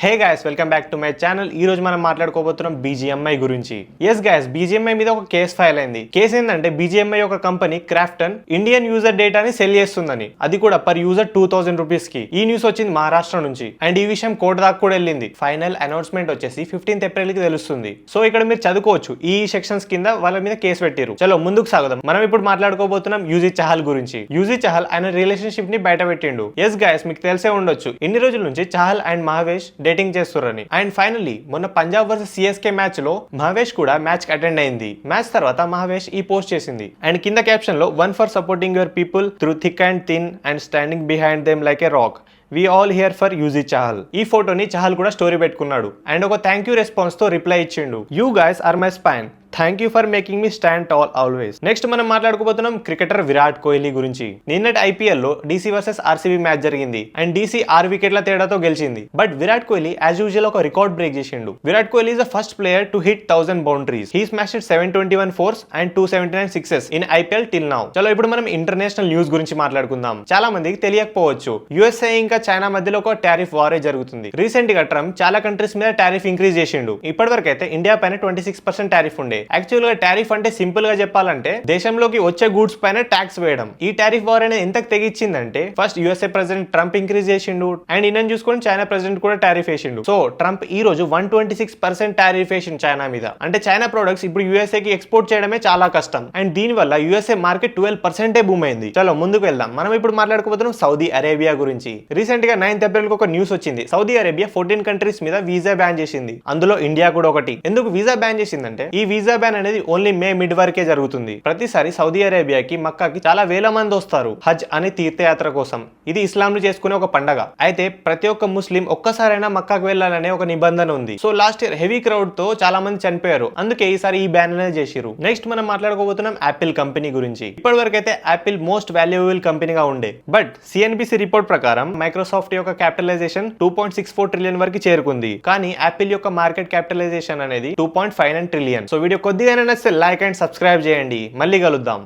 Hey guys, welcome back to my channel. ఈ రోజు మనం మాట్లాడుకోబోతున్నాం BGMI గురించి. ఎస్ గైస్, BGMI మీద ఒక కేసు ఫైల్ అయింది. కేసు ఏంటంటే BGMI ఒక కంపెనీ క్రాఫ్టన్ ఇండియన్ యూజర్ డేటాని సెల్ చేస్తుందని, అది కూడా పర్ యూజర్ 2000 రూపీస్ కి. ఈ న్యూస్ వచ్చింది మహారాష్ట్ర నుంచి అండ్ ఈ విషయం కోర్టు దాకా కూడా వెళ్ళింది. ఫైనల్ అనౌన్స్మెంట్ వచ్చేసి 15th ఏప్రిల్ కి తెలుస్తుంది. సో ఇక్కడ మీరు చదువుకోవచ్చు ఈ సెక్షన్స్ కింద వాళ్ళ మీద కేసు పెట్టారు. చలో ముందుకు సాగుదాం. మనం ఇప్పుడు మాట్లాడుకోబోతున్నాం యూజీ చహల్ గురించి. యూజీ చహల్ ఆయన రిలేషన్షిప్ ని బయట పెట్టిండు. ఎస్ గైస్, మీకు తెలిసే ఉండొచ్చు ఇన్ని రోజుల నుంచి చహల్ అండ్ మహవేష్ డేటింగ్ చేస్తున్నారని. అండ్ ఫైనల్లీ మొన్న పంజాబ్ వర్సెస్ CSK మ్యాచ్ లో మహవేష్ కూడా మ్యాచ్ కి అటెండ్ అయింది. మ్యాచ్ తర్వాత మహవేష్ ఈ పోస్ట్ చేసింది అండ్ కింద క్యాప్షన్ లో one for supporting your people through thick and thin and standing behind them like a rock. We all here for Yuzi Chahal. ఈ ఫోటోని చహల్ కూడా స్టోరీ పెట్టుకున్నాడు అండ్ ఒక థ్యాంక్ యూ రెస్పాన్స్ తో రిప్లై ఇచ్చిండు. You guys are my span, thank you for making me stand tall always. Next మనం మాట్లాడుకోబోతున్నాం cricketer Virat Kohli గురించి. నిన్నటి IPL లో DC వర్సెస్ RCB మ్యాచ్ జరిగింది అండ్ DC 6 వికెట్ల తేడాతో గెలిచింది. But Virat Kohli as usual ఒక రికార్డ్ బ్రేక్ చేసిండు. Virat Kohli is the first player to hit 1000 boundaries. He smashed 721 force and 279 sixes in IPL till now. చలో ఇప్పుడు మనం ఇంటర్నేషనల్ న్యూస్ గురించి మాట్లాడుకుందాం. చాలా మందికి తెలియకపోవచ్చు, USA ఇంకా చైనా మధ్యలో ఒక టారిఫ్ వారే జరుగుతుంది. రీసెంట్ గా ట్రంప్ చాలా కంట్రీస్ మీద టారిఫ్ ఇంక్రీజ్ చేసిండు. ఇప్పటివరకు అయితే ఇండియా పైన 26% టారిఫ్ ఉండే. యాక్చువల్ గా టారిఫ్ అంటే సింపుల్ గా చెప్పాలంటే దేశంలోకి వచ్చే గూడ్స్ పైన ట్యాక్స్ వేయడం. ఈ టారిఫ్ వార్ అనేది ఎంత తెగించిందంటే first USA president Trump increase చేసిండు అండ్ ఇన్న చూసుకొని చైనా ప్రెసిడెంట్ కూడా టారిఫ్ వేసిండు. సో ట్రంప్ ఈ రోజు 126% టారిఫ్ వేసిండు చైనా మీద. అంటే చైనా ప్రొడక్ట్స్ ఇప్పుడు USA కి ఎక్స్పోర్ట్ చేయడమే చాలా కష్టం అండ్ దీని వల్ల USA మార్కెట్ 12% బూమ్ అయింది. చలో ముందుకు వెళ్దాం. మనం ఇప్పుడు మాట్లాడుకోబోతున్నాం సౌదీ అరేబియా గురించి. రీసెంట్ గా 9th ఏప్రిల్ కి ఒక న్యూస్ వచ్చింది. సౌదీ అరేబియా 14 కంట్రీస్ మీద వీసా బ్యాన్ చేసింది. అందులో ఇండియా కూడా ఒకటి. ఎందుకు వీసా బ్యాన్ చేసిందంటే ఈ వీసా బ్యాన్ అనేది ఓన్లీ మే మిడ్ వరకే జరుగుతుంది. ప్రతిసారి సౌదీ అరేబియాకి మక్కాకి చాలా వేల మంది వస్తారు హజ్ అనే తీర్థయాత్ర కోసం. ఇది ఇస్లాంలు చేసుకునే ఒక పండగ. అయితే ప్రతి ఒక్క ముస్లిం ఒక్కసారైనా మక్కాకి వెళ్ళాలనే ఒక నిబంధన ఉంది. So last year heavy crowd తో చాలా మంది చనిపోయారు. అందుకే ఈసారి ఈ బ్యాన్ అనేది చేసిరు. నెక్స్ట్ మనం మాట్లాడుకోబోతున్నాం యాపిల్ కంపెనీ గురించి. ఇప్పటి వరకు అయితే యాపిల్ మోస్ట్ వాల్యుయబుల్ కంపెనీగా ఉండే. బట్ CNBC రిపోర్ట్ ప్రకారం మైక్రోసాఫ్ట్ యొక్క క్యాపిటలైజేషన్ 2.64 ట్రిలియన్ వరకు చేరుకుంది. కానీ యాపిల్ యొక్క మార్కెట్ క్యాపిటలైజేషన్ అనేది 2.59 ట్రిలియన్. సో వీడియో కొద్దిగా నచ్చితే లైక్ అండ్ సబ్స్క్రైబ్ చేయండి. మళ్ళీ కలుద్దాం.